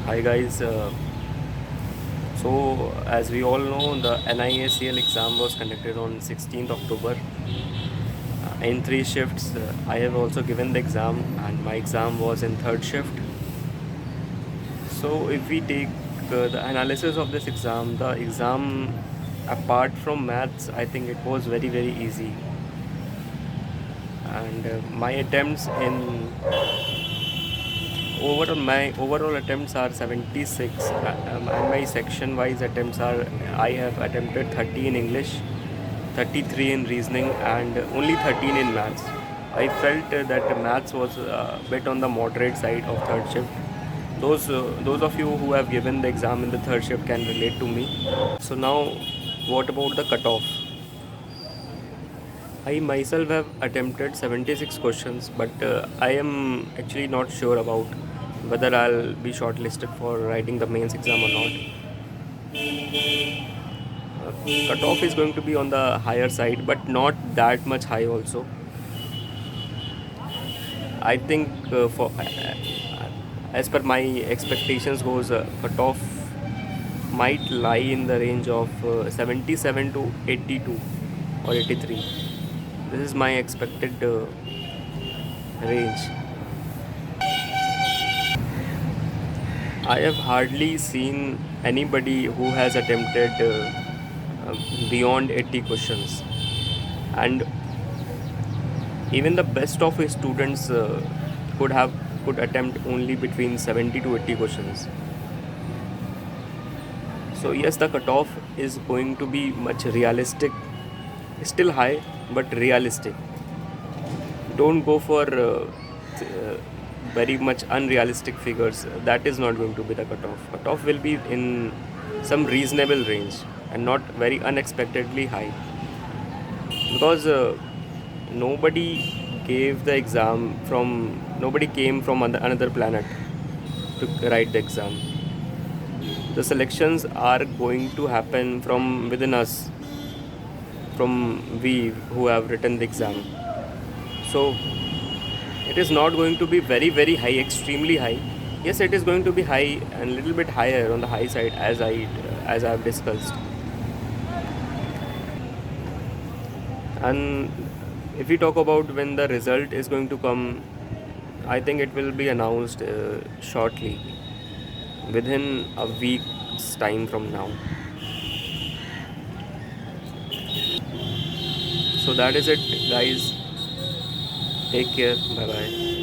Hi guys. So as we all know, the NIACL exam was conducted on 16th October in three shifts. I have also given the exam, and my exam was in third shift. So if we take the analysis of this exam, the exam apart from maths, I think it was very easy. And my attempts in my overall attempts are 76, and my section wise attempts are, I have attempted 30 in English, 33 in reasoning, and only 13 in maths. I felt that maths was a bit on the moderate side of third shift. Those of you who have given the exam in the third shift can relate to me. So now, what about the cutoff? I myself have attempted 76 questions, but I am actually not sure about whether I'll be shortlisted for writing the mains exam or not. Cutoff is going to be on the higher side, but not that much high also. I think as per my expectations goes, cutoff might lie in the range of 77 to 82 or 83. This is my expected range. I have hardly seen anybody who has attempted beyond 80 questions, and even the best of his students could attempt only between 70 to 80 questions. So yes, the cutoff is going to be much realistic, still high, but realistic. Don't go for very much unrealistic figures. That is not going to be the cutoff. Cutoff will be in some reasonable range and not very unexpectedly high, because nobody gave the exam from nobody came from another planet to write the exam. The selections are going to happen from within us, from we who have written the exam. So it is not going to be very high, extremely high. Yes, it is going to be high and little bit higher on the high side, as I have discussed. And if we talk about when the result is going to come, I think it will be announced shortly, within a week's time from now. So that is it, guys. Take care. Bye bye.